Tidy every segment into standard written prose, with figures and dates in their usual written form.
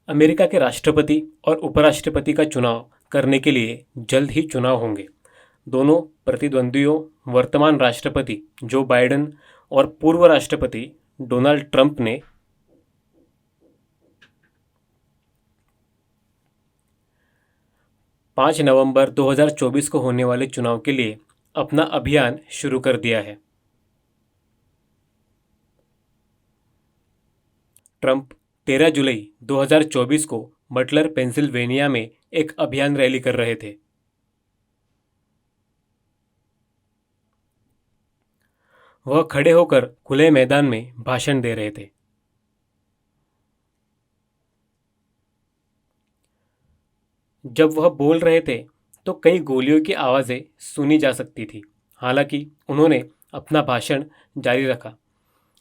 America के राष्ट्रपति और उपराष्ट्रपति का चुनाव करने के लिए जल्द ही चुनाव होंगे। दोनों प्रतिद्वंद्वियों वर्तमान राष्ट्रपति जो बाइडेन और पूर्व राष्ट्रपति डोनाल्ड ट्रंप ने 5 नवंबर 2024 को होने वाले चुनाव के लिए अपना अभियान शुरू कर दिया है। ट्रंप 13 जुलाई 2024 को बटलर, पेंसिल्वेनिया में एक अभियान रैली कर रहे थे। वह खड़े होकर खुले मैदान में भाषण दे रहे थे। जब वह बोल रहे थे तो कई गोलियों की आवाज़ें सुनी जा सकती थी। हालांकि उन्होंने अपना भाषण जारी रखा।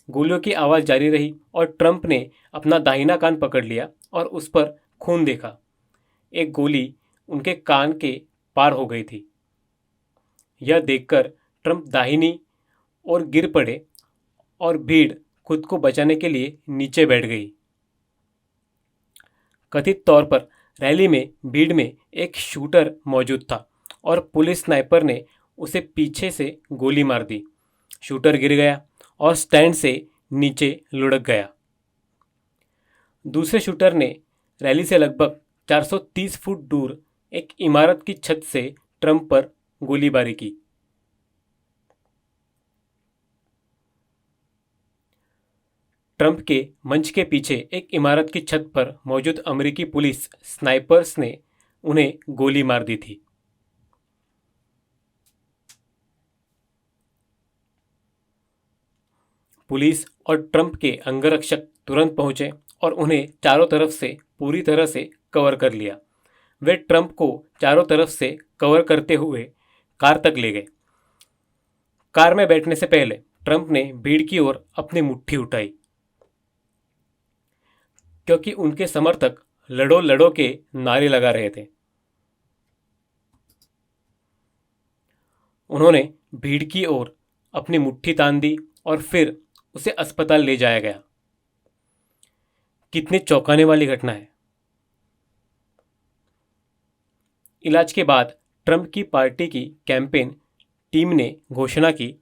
गोलियों की आवाज़ जारी रही और ट्रंप ने अपना दाहिना कान पकड़ लिया और उस पर खून देखा। एक गोली उनके कान के पार हो गई थी। यह देखकर ट्रंप दाहिनी ओर गिर पड़े और भीड़ खुद को बचाने के लिए नीचे बैठ गई। कथित तौर पर रैली में भीड़ में एक शूटर मौजूद था और पुलिस स्नाइपर ने उसे पीछे से गोली मार दी। शूटर गिर गया और स्टैंड से नीचे लुढ़क गया। दूसरे शूटर ने रैली से लगभग 430 फुट दूर एक इमारत की छत से ट्रंप पर गोलीबारी की। ट्रंप के मंच के पीछे एक इमारत की छत पर मौजूद अमेरिकी पुलिस स्नाइपर्स ने उन्हें गोली मार दी थी। पुलिस और ट्रंप के अंगरक्षक तुरंत पहुंचे और उन्हें चारों तरफ से पूरी तरह से कवर कर लिया। वे ट्रंप को चारों तरफ से कवर करते हुए कार तक ले गए। कार में बैठने से पहले ट्रंप ने भीड़ की ओर अपनी मुट्ठी उठाई, क्योंकि उनके समर्थक लड़ो लड़ो के नारे लगा रहे थे। उन्होंने भीड़ की ओर अपनी मुट्ठी तान दी और फिर उसे अस्पताल ले जाया गया। कितनी चौंकाने वाली घटना है। इलाज के बाद ट्रंप की पार्टी की कैंपेन टीम ने घोषणा की,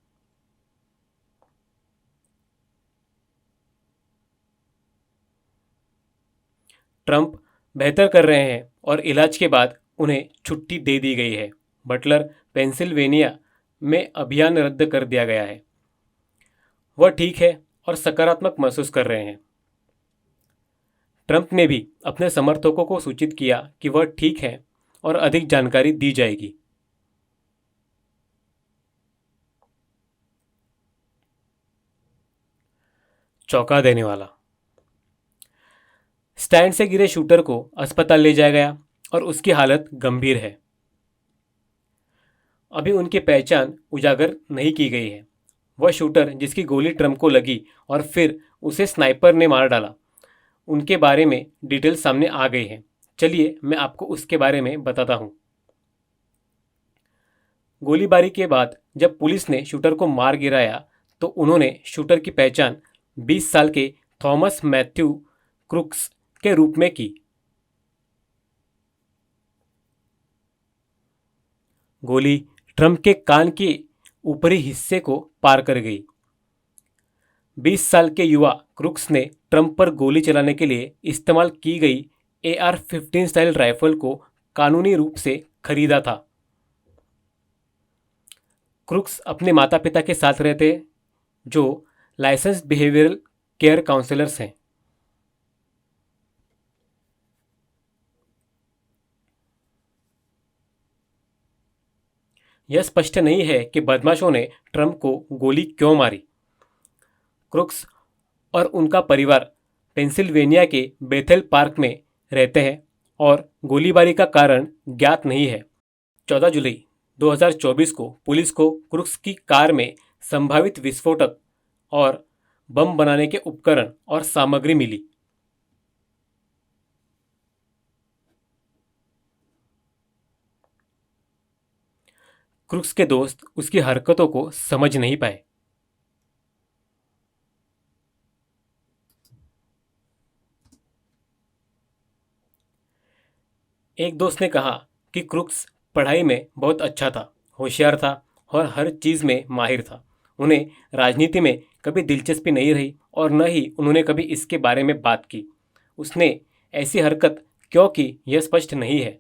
ट्रंप बेहतर कर रहे हैं और इलाज के बाद उन्हें छुट्टी दे दी गई है। बटलर, पेंसिल्वेनिया में अभियान रद्द कर दिया गया है। वह ठीक है और सकारात्मक महसूस कर रहे हैं। ट्रंप ने भी अपने समर्थकों को सूचित किया कि वह ठीक है और अधिक जानकारी दी जाएगी। चौंका देने वाला। स्टैंड से गिरे शूटर को अस्पताल ले जाया गया और उसकी हालत गंभीर है। अभी उनकी पहचान उजागर नहीं की गई है। वह शूटर जिसकी गोली ट्रंप को लगी और फिर उसे स्नाइपर ने मार डाला, उनके बारे में डिटेल सामने आ गई है। चलिए मैं आपको उसके बारे में बताता हूं। गोलीबारी के बाद जब पुलिस ने शूटर को मार गिराया तो उन्होंने शूटर की पहचान 20 साल के थॉमस मैथ्यू क्रुक्स के रूप में की। गोली ट्रंप के कान के ऊपरी हिस्से को पार कर गई। 20 साल के युवा क्रुक्स ने ट्रंप पर गोली चलाने के लिए इस्तेमाल की गई AR-15 स्टाइल राइफल को कानूनी रूप से खरीदा था। क्रुक्स अपने माता पिता के साथ रहते हैं, जो लाइसेंस्ड बिहेवियरल केयर काउंसलर्स हैं। यह स्पष्ट नहीं है कि बदमाशों ने ट्रंप को गोली क्यों मारी। क्रुक्स और उनका परिवार पेंसिल्वेनिया के बेथेल पार्क में रहते हैं और गोलीबारी का कारण ज्ञात नहीं है। 14 जुलाई 2024 को पुलिस को क्रुक्स की कार में संभावित विस्फोटक और बम बनाने के उपकरण और सामग्री मिली। क्रुक्स के दोस्त उसकी हरकतों को समझ नहीं पाए। एक दोस्त ने कहा कि क्रुक्स पढ़ाई में बहुत अच्छा था, होशियार था और हर चीज़ में माहिर था। उन्हें राजनीति में कभी दिलचस्पी नहीं रही और न ही उन्होंने कभी इसके बारे में बात की। उसने ऐसी हरकत क्यों की यह स्पष्ट नहीं है।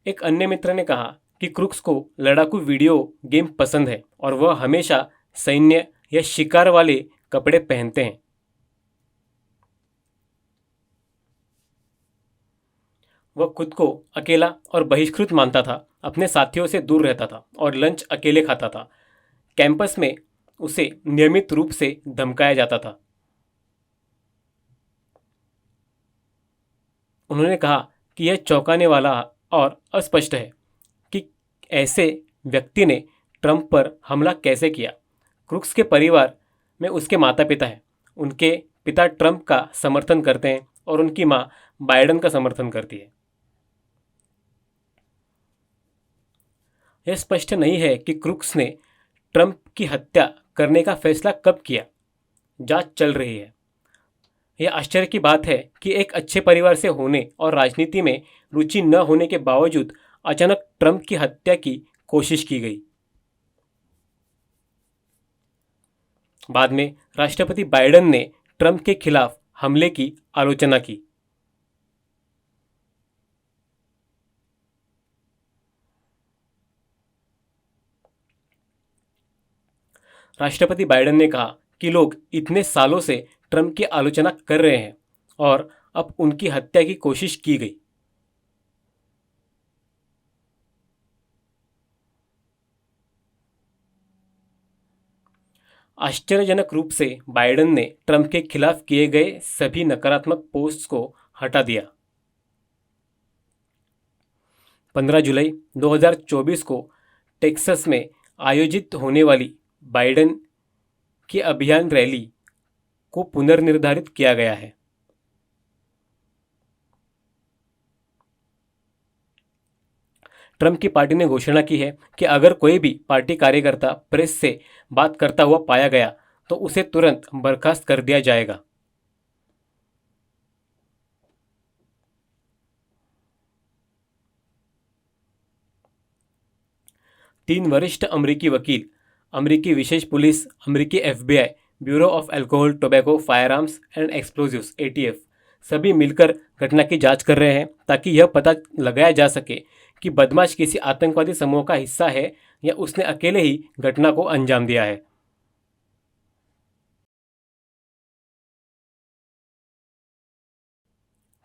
एक अन्य मित्र ने कहा कि क्रुक्स को लड़ाकू वीडियो गेम पसंद है और वह हमेशा सैन्य या शिकार वाले कपड़े पहनते हैं। वह खुद को अकेला और बहिष्कृत मानता था, अपने साथियों से दूर रहता था और लंच अकेले खाता था। कैंपस में उसे नियमित रूप से धमकाया जाता था। उन्होंने कहा कि यह चौंकाने वाला और अस्पष्ट है कि ऐसे व्यक्ति ने ट्रंप पर हमला कैसे किया। क्रुक्स के परिवार में उसके माता पिता हैं। उनके पिता ट्रंप का समर्थन करते हैं और उनकी माँ बाइडेन का समर्थन करती है। यह स्पष्ट नहीं है कि क्रुक्स ने ट्रंप की हत्या करने का फैसला कब किया। जांच चल रही है। यह आश्चर्य की बात है कि एक अच्छे परिवार से होने और राजनीति में रुचि न होने के बावजूद अचानक ट्रंप की हत्या की कोशिश की गई। बाद में राष्ट्रपति बाइडेन ने ट्रंप के खिलाफ हमले की आलोचना की। राष्ट्रपति बाइडेन ने कहा कि लोग इतने सालों से ट्रंप की आलोचना कर रहे हैं और अब उनकी हत्या की कोशिश की गई। आश्चर्यजनक रूप से बाइडेन ने ट्रंप के खिलाफ किए गए सभी नकारात्मक पोस्ट्स को हटा दिया। 15 जुलाई 2024 को टेक्सास में आयोजित होने वाली बाइडेन की अभियान रैली को पुनर्निर्धारित किया गया है। ट्रंप की पार्टी ने घोषणा की है कि अगर कोई भी पार्टी कार्यकर्ता प्रेस से बात करता हुआ पाया गया तो उसे तुरंत बर्खास्त कर दिया जाएगा। तीन वरिष्ठ अमेरिकी वकील, अमेरिकी विशेष पुलिस, अमेरिकी FBI, bureau of alcohol, tobacco, firearms and explosives ATF सभी मिलकर घटना की जांच कर रहे हैं ताकि यह पता लगाया जा सके कि बदमाश किसी आतंकवादी समूह का हिस्सा है या उसने अकेले ही घटना को अंजाम दिया है।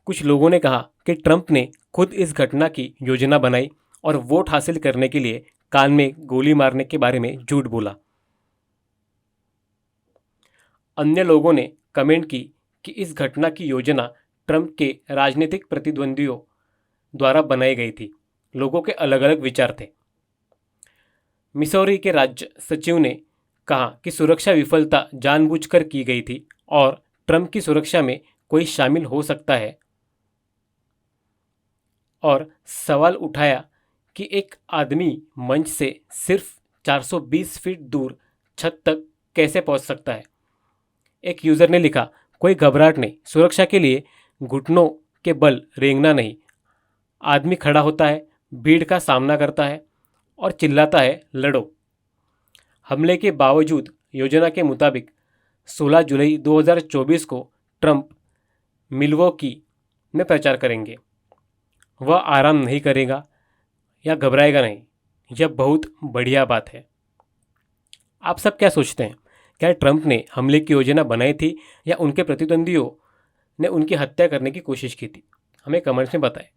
कुछ लोगों ने कहा कि ट्रंप ने खुद इस घटना की योजना बनाई और वोट हासिल करने के लिए कान में गोली मारने के बारे में झूठ बोला। अन्य लोगों ने कमेंट की कि इस घटना की योजना ट्रंप के राजनीतिक प्रतिद्वंदियों द्वारा बनाई गई थी। लोगों के अलग अलग विचार थे। मिसौरी के राज्य सचिव ने कहा कि सुरक्षा विफलता जानबूझकर की गई थी और ट्रंप की सुरक्षा में कोई शामिल हो सकता है, और सवाल उठाया कि एक आदमी मंच से सिर्फ 420 फीट दूर छत तक कैसे पहुंच सकता है। एक यूज़र ने लिखा, कोई घबराहट नहीं, सुरक्षा के लिए घुटनों के बल रेंगना नहीं। आदमी खड़ा होता है, भीड़ का सामना करता है और चिल्लाता है, लड़ो। हमले के बावजूद योजना के मुताबिक 16 जुलाई 2024 को ट्रंप मिल्वॉकी में प्रचार करेंगे। वह आराम नहीं करेगा या घबराएगा नहीं। यह बहुत बढ़िया बात है। आप सब क्या सोचते हैं? क्या ट्रंप ने हमले की योजना बनाई थी या उनके प्रतिद्वंदियों ने उनकी हत्या करने की कोशिश की थी? हमें कमेंट्स में बताएं।